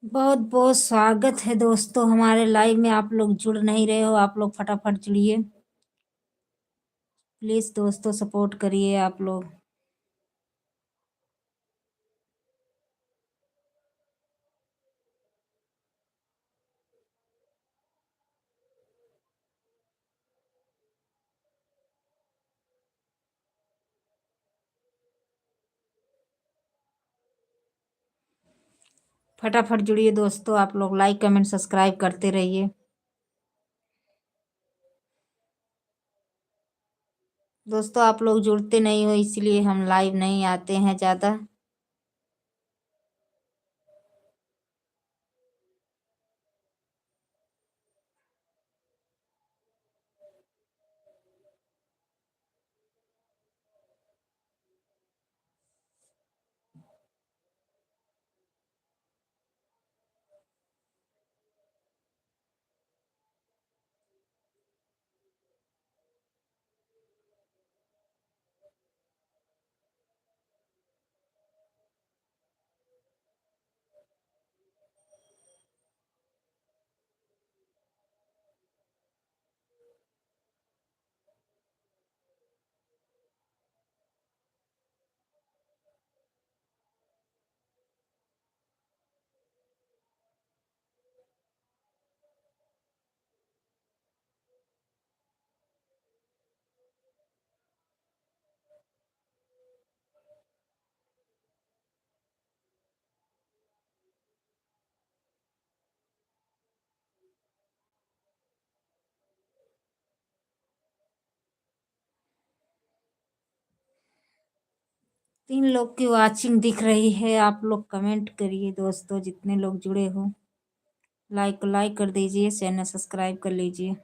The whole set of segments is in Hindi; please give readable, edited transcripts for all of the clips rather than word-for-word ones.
बहुत बहुत स्वागत है दोस्तों हमारे लाइव में। आप लोग जुड़ नहीं रहे हो, आप लोग फटाफट जुड़िए प्लीज दोस्तों, सपोर्ट करिए आप लोग। फटाफट जुड़िए दोस्तों, आप लोग लाइक कमेंट सब्सक्राइब करते रहिए। दोस्तों आप लोग जुड़ते नहीं हो, इसलिए हम लाइव नहीं आते हैं ज़्यादा। तीन लोग की वाचिंग दिख रही है, आप लोग कमेंट करिए दोस्तों, जितने लोग जुड़े हो लाइक कर दीजिए, चैनल सब्सक्राइब कर लीजिए।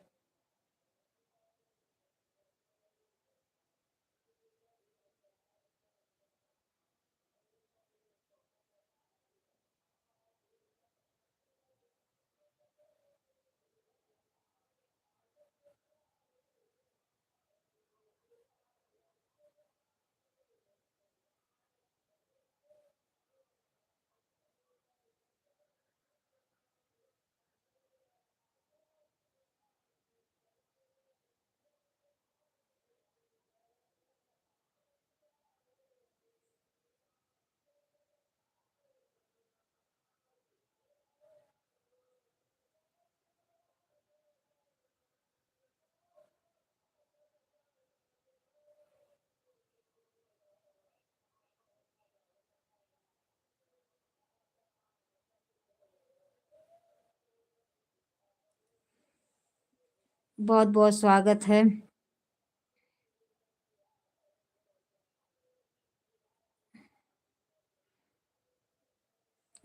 बहुत बहुत स्वागत है।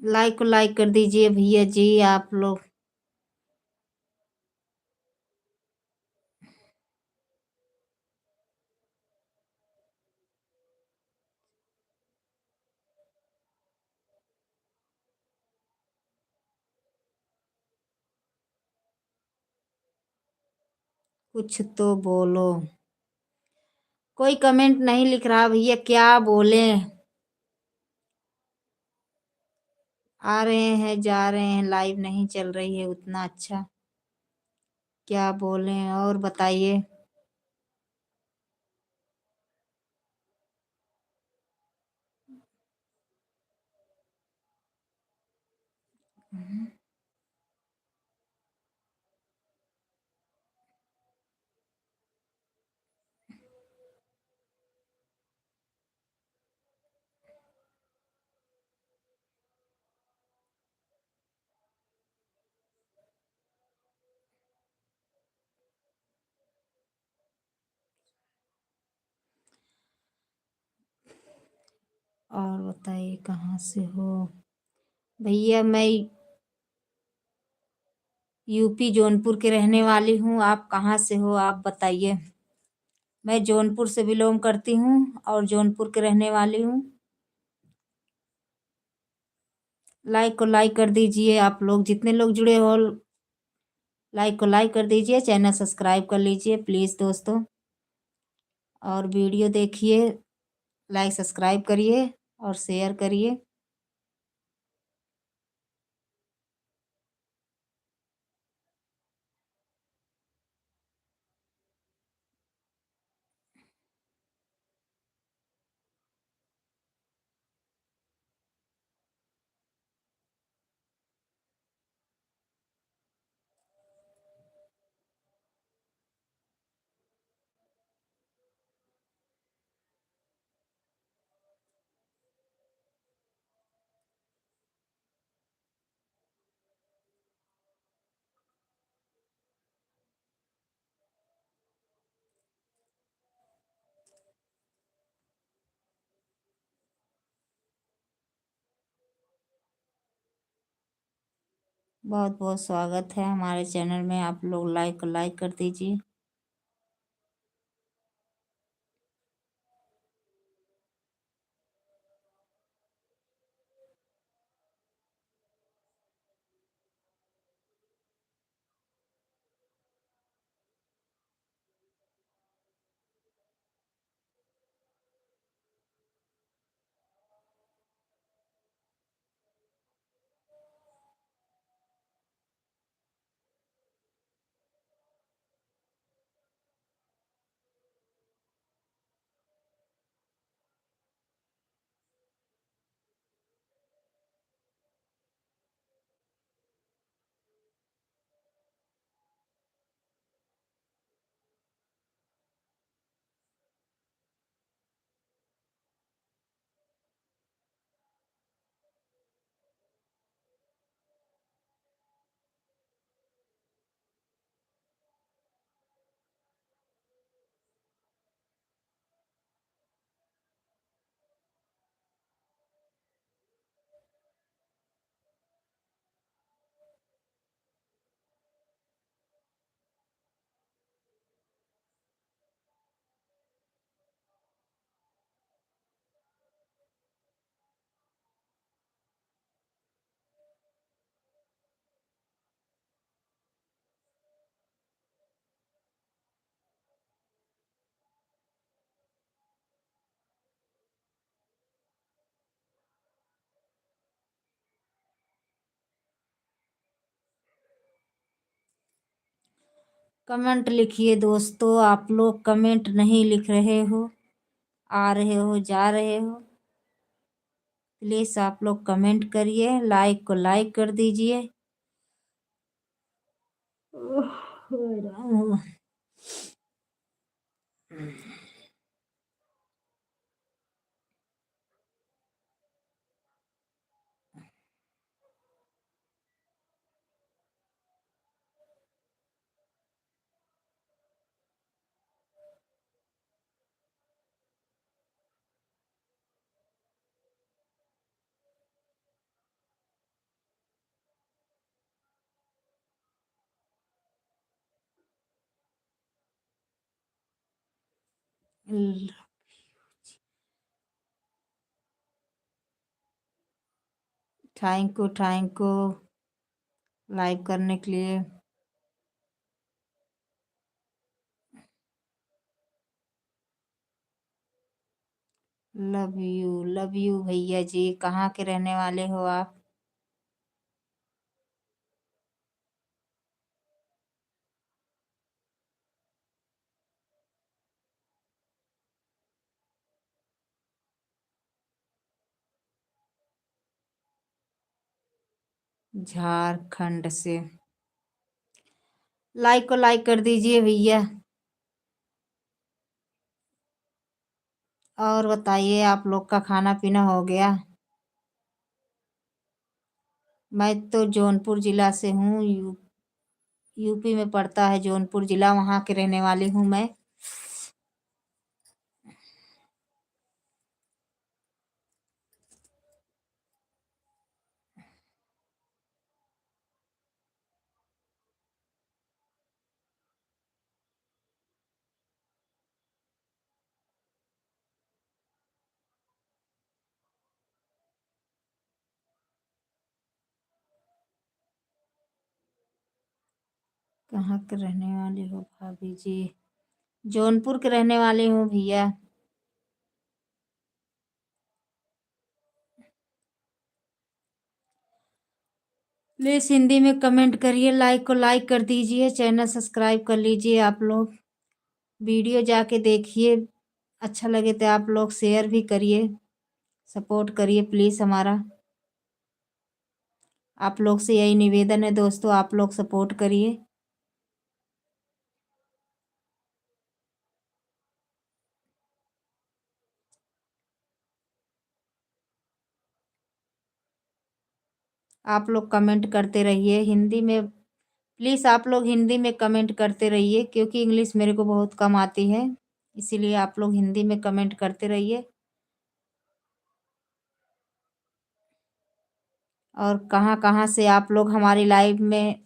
लाइक कर दीजिए भैया जी आप लोग। कुछ तो बोलो। कोई कमेंट नहीं लिख रहा भैया, क्या बोले। आ रहे हैं जा रहे हैं, लाइव नहीं चल रही है उतना अच्छा। क्या बोले और बताइए। और बताइए कहाँ से हो। भैया मैं यूपी जौनपुर के रहने वाली हूँ, आप कहाँ से हो आप बताइए। मैं जौनपुर से बिलोंग करती हूँ और जौनपुर के रहने वाली हूँ। लाइक कर दीजिए आप लोग, जितने लोग जुड़े हो लाइक कर दीजिए, चैनल सब्सक्राइब कर लीजिए प्लीज़ दोस्तों। और वीडियो देखिए, लाइक सब्सक्राइब करिए और शेयर करिए। बहुत बहुत स्वागत है हमारे चैनल में। आप लोग लाइक कर दीजिए। कमेंट लिखिए दोस्तों। आप लोग कमेंट नहीं लिख रहे हो, आ रहे हो जा रहे हो। प्लीज आप लोग कमेंट करिए, लाइक को लाइक कर दीजिए। थैंक यू लाइव करने के लिए। लव यू भैया जी। कहाँ के रहने वाले हो आप? झारखंड से। लाइक को लाइक कर दीजिए भैया। और बताइए, आप लोग का खाना पीना हो गया? मैं तो जौनपुर जिला से हूँ। यूपी में पड़ता है जौनपुर जिला, वहाँ के रहने वाली हूँ मैं। कहाँ के रहने वाली हो भाभी जी? जौनपुर के रहने वाली हूँ भैया। प्लीज हिंदी में कमेंट करिए, लाइक को लाइक कर दीजिए, चैनल सब्सक्राइब कर लीजिए। आप लोग वीडियो जाके देखिए, अच्छा लगे तो आप लोग शेयर भी करिए, सपोर्ट करिए प्लीज हमारा। आप लोग से यही निवेदन है दोस्तों, आप लोग सपोर्ट करिए। आप लोग कमेंट करते रहिए हिंदी में। प्लीज़ आप लोग हिंदी में कमेंट करते रहिए, क्योंकि इंग्लिश मेरे को बहुत कम आती है। इसीलिए आप लोग हिंदी में कमेंट करते रहिए। और कहाँ कहाँ से आप लोग हमारी लाइव में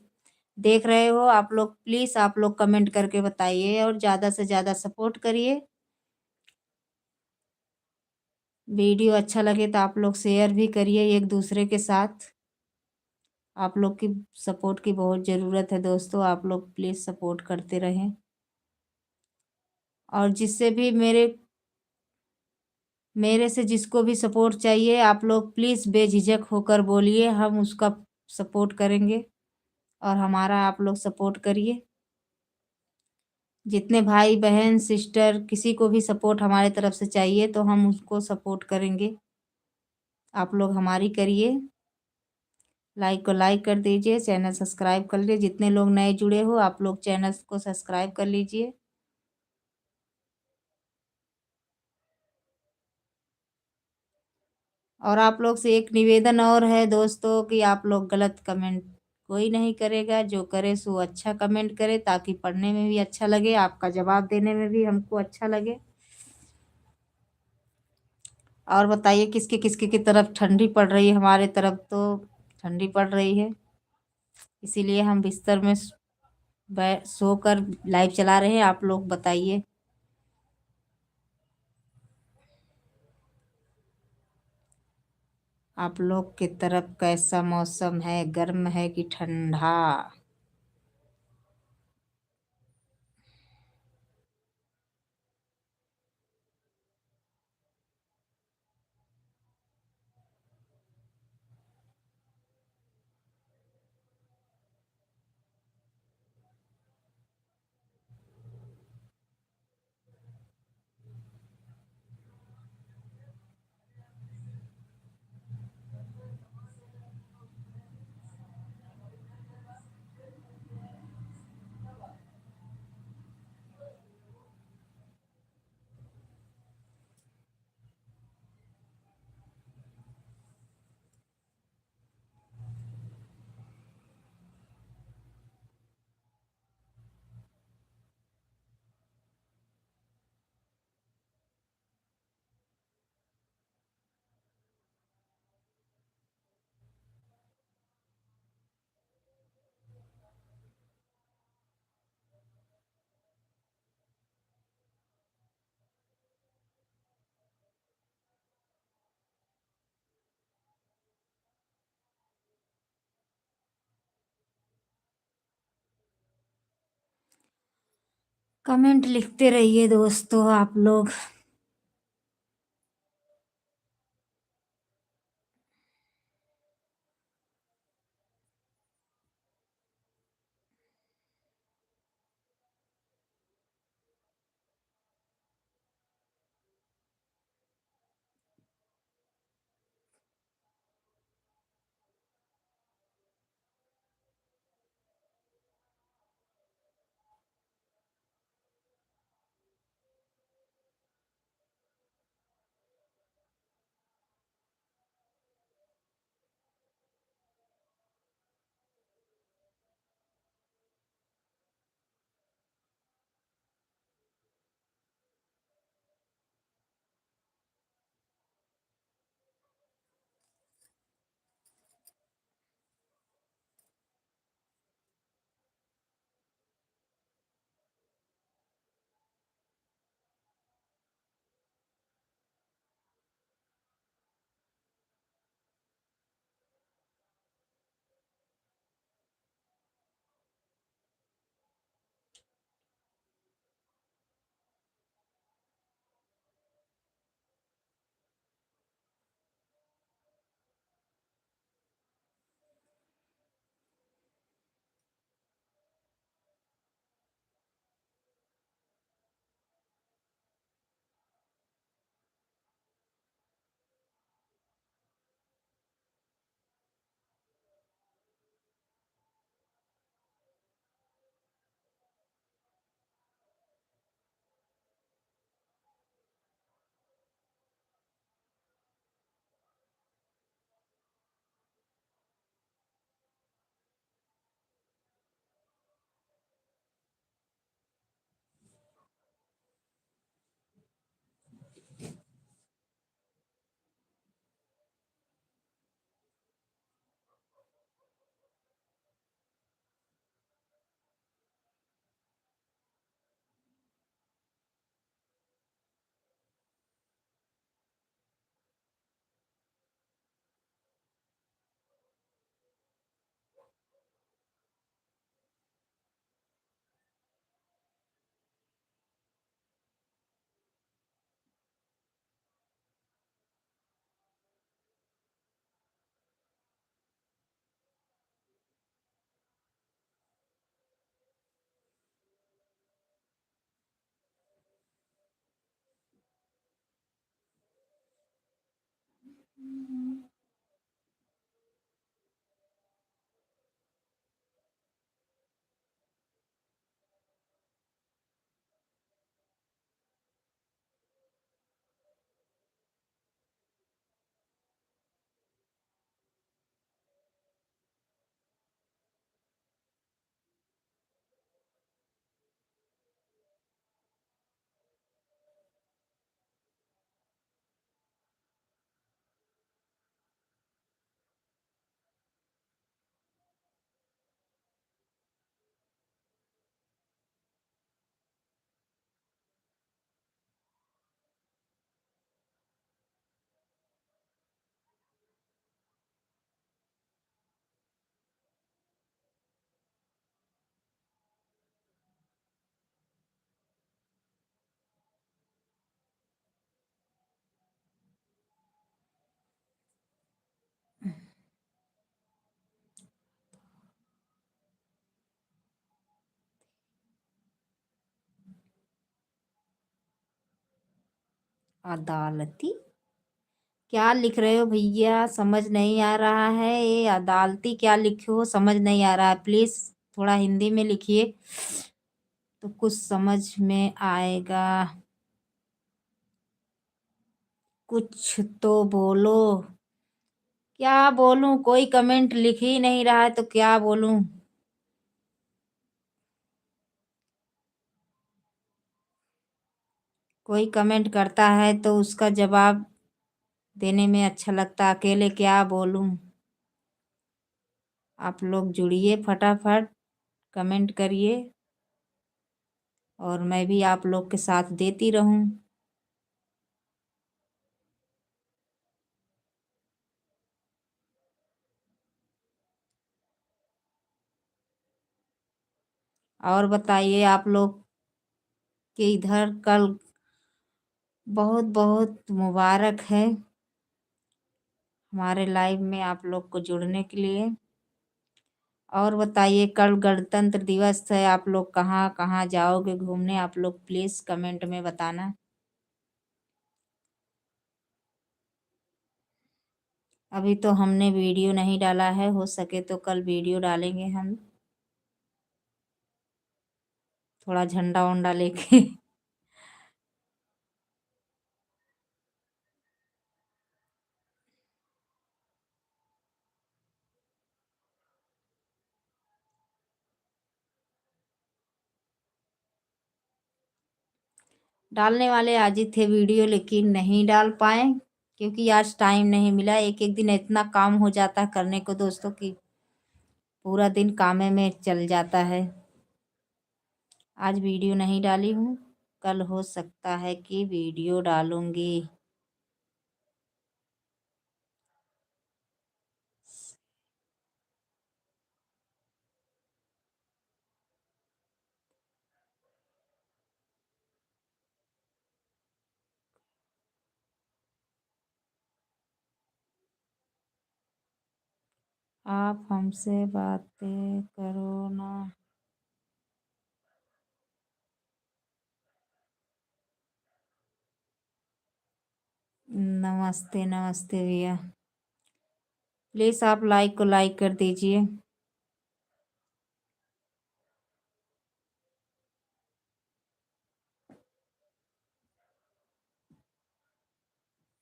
देख रहे हो, आप लोग प्लीज़ आप लोग कमेंट करके बताइए और ज़्यादा से ज़्यादा सपोर्ट करिए। वीडियो अच्छा लगे तो आप लोग शेयर भी करिए एक दूसरे के साथ। आप लोग की सपोर्ट की बहुत ज़रूरत है दोस्तों, आप लोग प्लीज़ सपोर्ट करते रहें। और जिससे भी मेरे से जिसको भी सपोर्ट चाहिए, आप लोग प्लीज़ बेझिझक होकर बोलिए, हम उसका सपोर्ट करेंगे और हमारा आप लोग सपोर्ट करिए। जितने भाई बहन सिस्टर किसी को भी सपोर्ट हमारे तरफ से चाहिए तो हम उसको सपोर्ट करेंगे। आप लोग हमारी करिए। लाइक को लाइक कर दीजिए, चैनल सब्सक्राइब कर लीजिए। जितने लोग नए जुड़े हो आप लोग चैनल को सब्सक्राइब कर लीजिए। और आप लोग से एक निवेदन और है दोस्तों कि आप लोग गलत कमेंट कोई नहीं करेगा, जो करे सो अच्छा कमेंट करे ताकि पढ़ने में भी अच्छा लगे, आपका जवाब देने में भी हमको अच्छा लगे। और बताइए किसकी किसकी की तरफ ठंडी पड़ रही है? हमारे तरफ तो ठंडी पड़ रही है, इसीलिए हम बिस्तर में सोकर लाइव चला रहे हैं। आप लोग बताइए आप लोग की तरफ कैसा मौसम है, गर्म है कि ठंडा? कमेंट लिखते रहिए दोस्तों आप लोग। अदालती क्या लिख रहे हो भैया? समझ नहीं आ रहा है। ये अदालती क्या लिखे हो समझ नहीं आ रहा है। प्लीज थोड़ा हिंदी में लिखिए तो कुछ समझ में आएगा। कुछ तो बोलो। क्या बोलूं? कोई कमेंट लिख ही नहीं रहा है तो क्या बोलूं? कोई कमेंट करता है तो उसका जवाब देने में अच्छा लगता। अकेले क्या बोलूं? आप लोग जुड़िए, फटाफट कमेंट करिए और मैं भी आप लोग के साथ देती रहूं। और बताइए आप लोग के इधर कल बहुत बहुत मुबारक है हमारे लाइव में आप लोग को जुड़ने के लिए। और बताइए कल गणतंत्र दिवस है, आप लोग कहाँ कहाँ जाओगे घूमने? आप लोग प्लीज कमेंट में बताना। अभी तो हमने वीडियो नहीं डाला है, हो सके तो कल वीडियो डालेंगे हम, थोड़ा झंडा वंडा लेके। डालने वाले आज ही थे वीडियो लेकिन नहीं डाल पाए क्योंकि आज टाइम नहीं मिला। एक एक दिन इतना काम हो जाता है करने को दोस्तों की पूरा दिन कामे में चल जाता है। आज वीडियो नहीं डाली हूँ, कल हो सकता है कि वीडियो डालूंगी। आप हमसे बातें करो ना। नमस्ते नमस्ते भैया। प्लीज आप लाइक को लाइक कर दीजिए।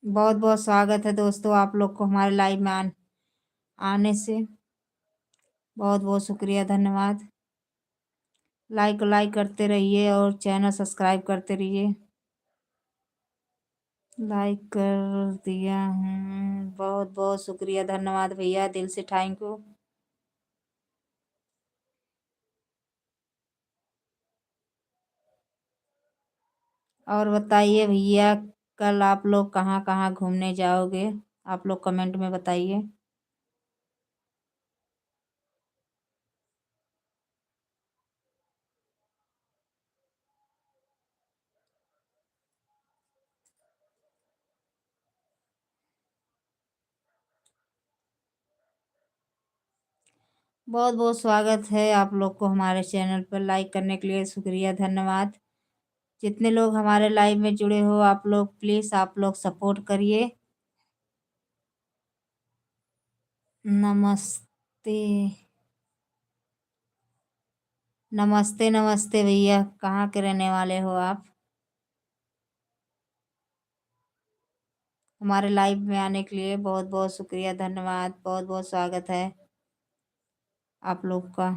बहुत बहुत स्वागत है दोस्तों आप लोग को हमारे लाइव में आने से। बहुत बहुत शुक्रिया, धन्यवाद। लाइक करते रहिए और चैनल सब्सक्राइब करते रहिए। लाइक कर दिया हूँ, बहुत बहुत शुक्रिया, धन्यवाद भैया, दिल से थैंक यू। और बताइए भैया कल आप लोग कहाँ कहाँ घूमने जाओगे? आप लोग कमेंट में बताइए। बहुत बहुत स्वागत है आप लोग को हमारे चैनल पर। लाइक करने के लिए शुक्रिया, धन्यवाद। जितने लोग हमारे लाइव में जुड़े हो आप लोग प्लीज़ आप लोग सपोर्ट करिए। नमस्ते। नमस्ते नमस्ते भैया, कहाँ के रहने वाले हो आप? हमारे लाइव में आने के लिए बहुत बहुत शुक्रिया, धन्यवाद, बहुत बहुत स्वागत है आप लोग का।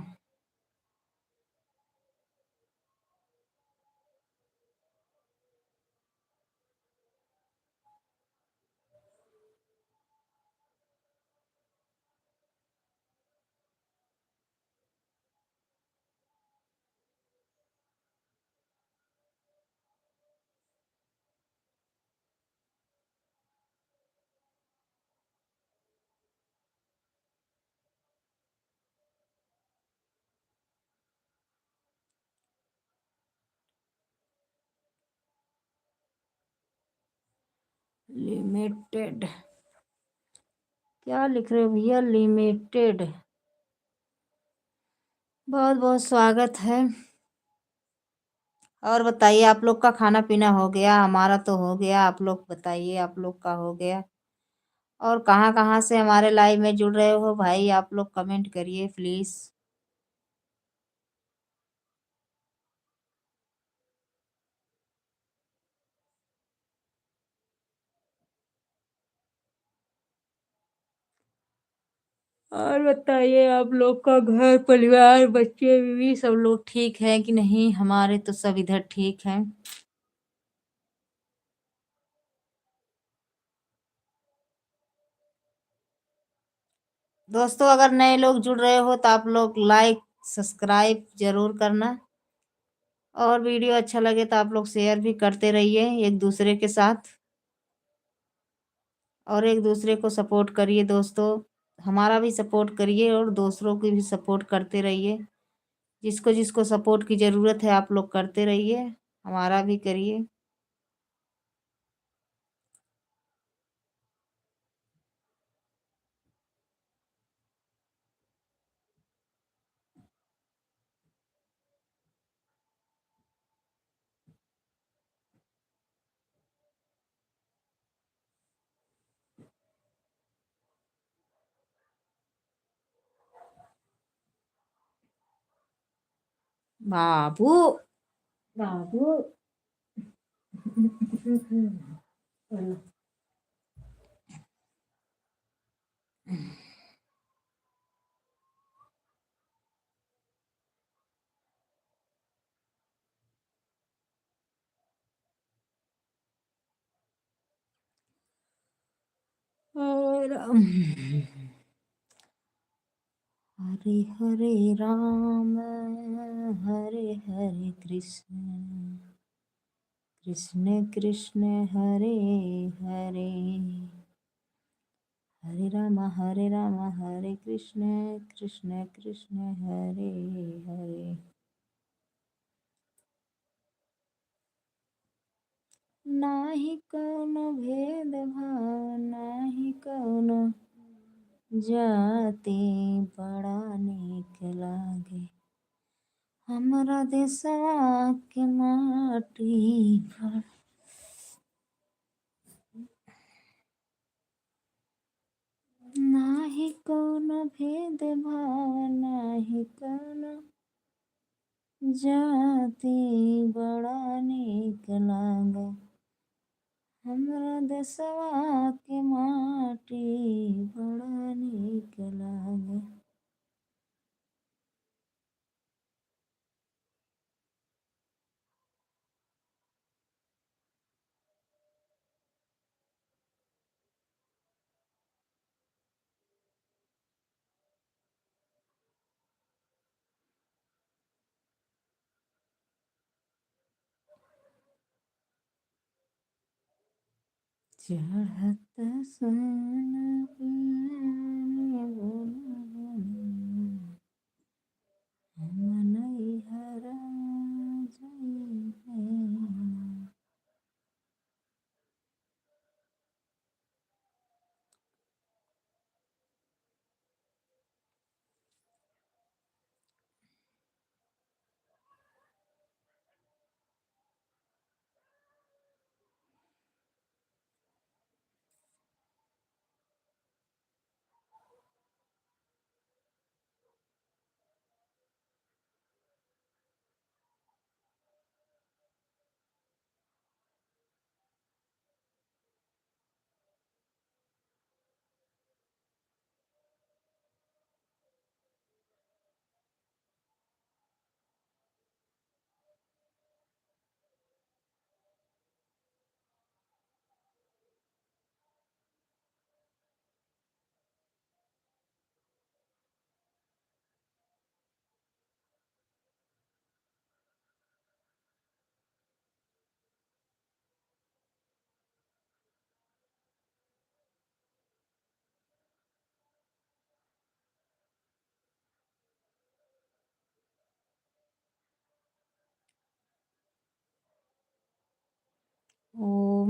लिमिटेड, क्या लिख रहे हो भैया? लिमिटेड, बहुत बहुत स्वागत है। और बताइए, आप लोग का खाना पीना हो गया? हमारा तो हो गया। आप लोग बताइए, आप लोग का हो गया? और कहाँ कहाँ से हमारे लाइव में जुड़ रहे हो भाई? आप लोग कमेंट करिए प्लीज। और बताइए, आप लोग का घर परिवार, बच्चे बीवी सब लोग ठीक हैं कि नहीं? हमारे तो सब इधर ठीक हैं। दोस्तों, अगर नए लोग जुड़ रहे हो तो आप लोग लाइक सब्सक्राइब जरूर करना, और वीडियो अच्छा लगे तो आप लोग शेयर भी करते रहिए एक दूसरे के साथ, और एक दूसरे को सपोर्ट करिए दोस्तों। हमारा भी सपोर्ट करिए और दूसरों की भी सपोर्ट करते रहिए। जिसको जिसको सपोर्ट की ज़रूरत है आप लोग करते रहिए, हमारा भी करिए। बाबू, बाबू। और हरे हरे राम, हरे हरे कृष्ण, कृष्ण कृष्ण हरे हरे, हरे राम हरे कृष्ण, कृष्ण कृष्ण हरे हरे। नाही कौनो भेद भाव, नाही कौनो जाति, बड़ा नीक लागे हमरा देशवा के माटी। बड़ा नाही कौनो भेद भाव, नाही कौनो जाति, बड़ा नीक लागे हमरा देशवा के माटी, बड़ा नीक लागे। चढ़त सन पियानी बुलबुल, हम नैहरा जइबे।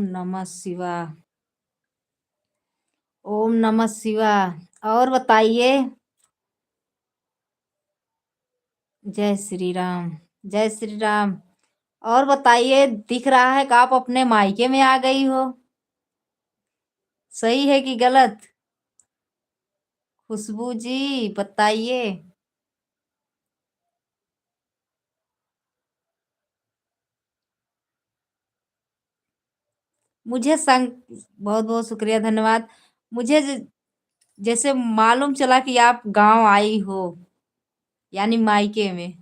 नमः शिवाय। ओम नमः शिवाय। और बताइए। जय श्री राम। जय श्री राम। और बताइए, दिख रहा है कि आप अपने मायके में आ गई हो। सही है कि गलत? खुशबू जी, बताइए। मुझे संग बहुत बहुत शुक्रिया, धन्यवाद। मुझे जैसे मालूम चला कि आप गांव आई हो, यानी मायके में।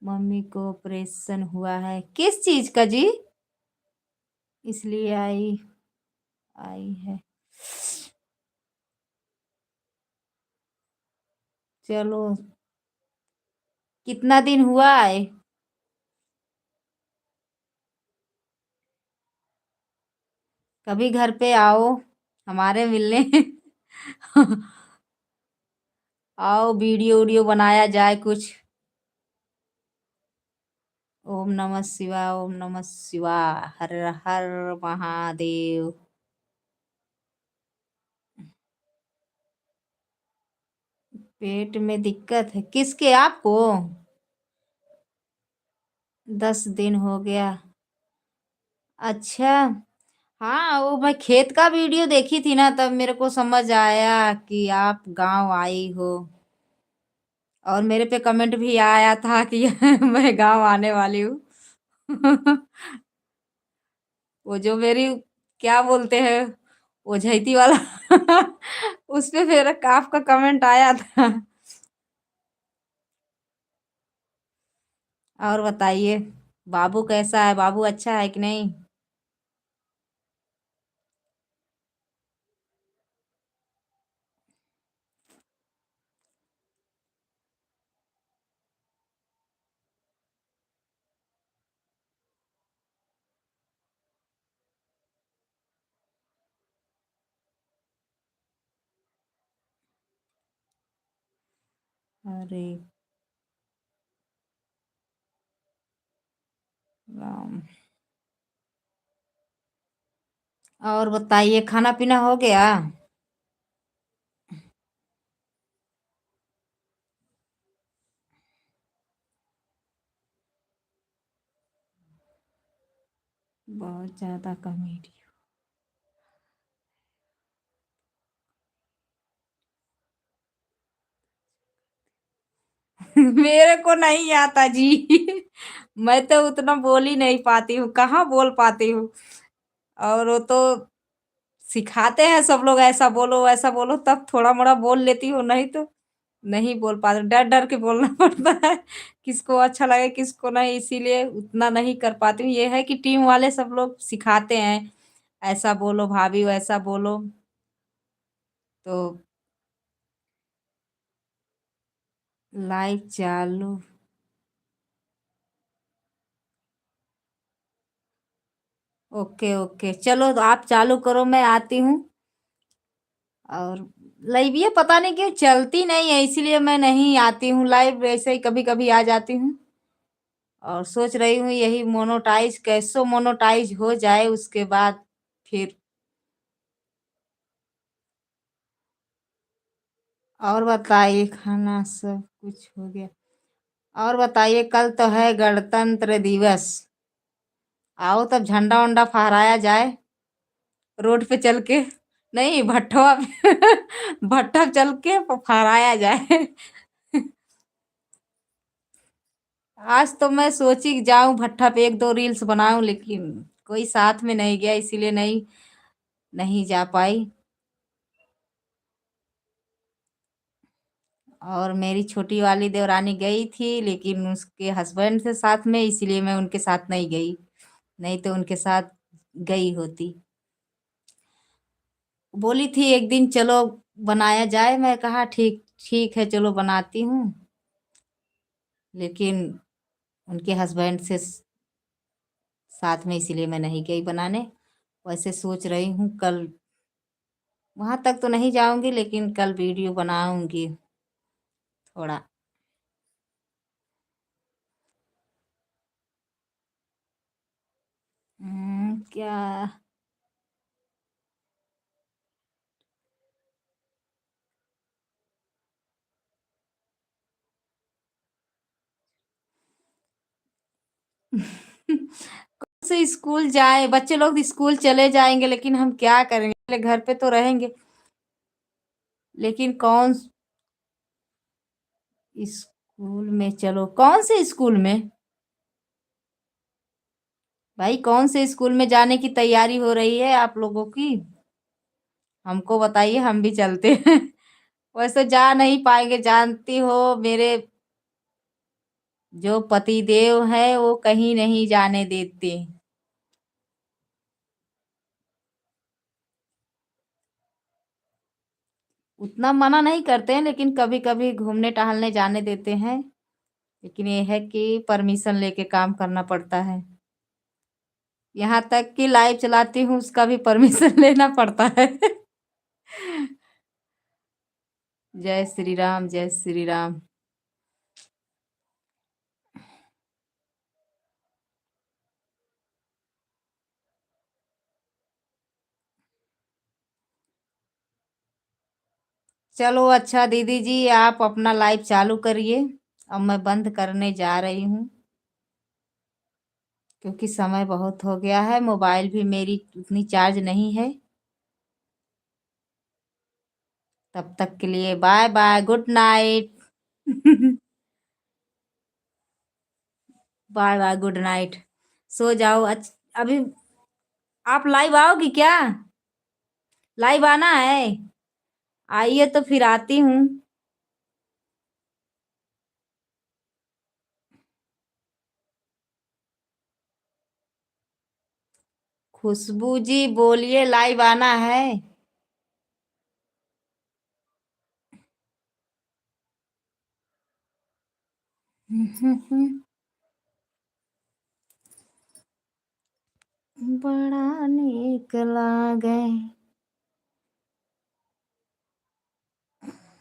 मम्मी को ऑपरेशन हुआ है, किस चीज का जी? इसलिए आई आई है। चलो, कितना दिन हुआ है? कभी घर पे आओ हमारे मिलने। आओ, वीडियो वीडियो बनाया जाए कुछ। ओम नमः शिवाय। ओम नमः शिवाय। हर हर महादेव। पेट में दिक्कत है किसके, आपको? 10 दिन हो गया। अच्छा। हाँ, वो मैं खेत का वीडियो देखी थी ना, तब मेरे को समझ आया कि आप गांव आई हो। और मेरे पे कमेंट भी आया था कि मैं गांव आने वाली हूँ। वो जो मेरी, क्या बोलते हैं, वो झैती वाला। उस पे फिर आपका कमेंट आया था। और बताइए, बाबू कैसा है? बाबू अच्छा है कि नहीं? अरे राम। और बताइए, खाना पीना हो गया? बहुत ज्यादा कॉमेडी। मेरे को नहीं आता जी। मैं तो उतना बोल ही नहीं पाती हूँ, कहाँ बोल पाती हूँ। और वो तो सिखाते हैं सब लोग, ऐसा बोलो वैसा बोलो, तब थोड़ा मोड़ा बोल लेती हूँ, नहीं तो नहीं बोल पाती, डर डर के बोलना पड़ता है। किसको अच्छा लगे किसको नहीं, इसीलिए उतना नहीं कर पाती हूँ। ये है कि टीम वाले सब लोग सिखाते हैं, ऐसा बोलो भाभी वैसा बोलो। तो लाइव चालू। ओके ओके, चलो तो आप चालू करो, मैं आती हूँ। और लाइव ये पता नहीं क्यों चलती नहीं है, इसीलिए मैं नहीं आती हूँ लाइव, वैसे ही कभी कभी आ जाती हूँ। और सोच रही हूँ यही मोनोटाइज, कैसो मोनोटाइज हो जाए उसके बाद फिर। और बताइए, खाना सब कुछ हो गया? और बताइए, कल तो है गणतंत्र दिवस। आओ तब झंडा वंडा फहराया जाए रोड पे चल के। नहीं, भट्ठवा पे। भट्ठा चल के फहराया जाए। आज तो मैं सोची कि जाऊं भट्ठा पे, एक दो रील्स बनाऊं, लेकिन कोई साथ में नहीं गया, इसीलिए नहीं नहीं जा पाई। और मेरी छोटी वाली देवरानी गई थी, लेकिन उसके हस्बैंड थे साथ में, इसलिए मैं उनके साथ नहीं गई। नहीं तो उनके साथ गई होती। बोली थी एक दिन चलो बनाया जाए, मैं कहा ठीक ठीक है चलो बनाती हूँ। लेकिन उनके हस्बैंड से साथ में, इसीलिए मैं नहीं गई बनाने। वैसे सोच रही हूँ कल, वहां तक तो नहीं जाऊंगी, लेकिन कल वीडियो बनाऊंगी थोड़ा। क्या? कौन से स्कूल जाए? बच्चे लोग स्कूल चले जाएंगे, लेकिन हम क्या करेंगे? पहले घर पे तो रहेंगे। लेकिन कौन स्कूल में? चलो, कौन से स्कूल में? भाई, कौन से स्कूल में जाने की तैयारी हो रही है आप लोगों की? हमको बताइए, हम भी चलते हैं। वैसे जा नहीं पाएंगे, जानती हो मेरे जो पति देव है वो कहीं नहीं जाने देते। उतना मना नहीं करते हैं, लेकिन कभी कभी घूमने टहलने जाने देते हैं। लेकिन ये है कि परमिशन लेके काम करना पड़ता है। यहाँ तक कि लाइव चलाती हूँ उसका भी परमिशन लेना पड़ता है। जय श्री राम, जय श्री राम। चलो अच्छा दीदी जी, आप अपना लाइव चालू करिए। अब मैं बंद करने जा रही हूँ, क्योंकि समय बहुत हो गया है। मोबाइल भी मेरी उतनी चार्ज नहीं है। तब तक के लिए bye bye, good night. Bye bye, good night. सो जाओ। अभी आप लाइव आओगी क्या? लाइव आना है? आइए तो फिर आती हूँ। खुशबू जी बोलिए, लाइव आना है? बड़ा निक लागे।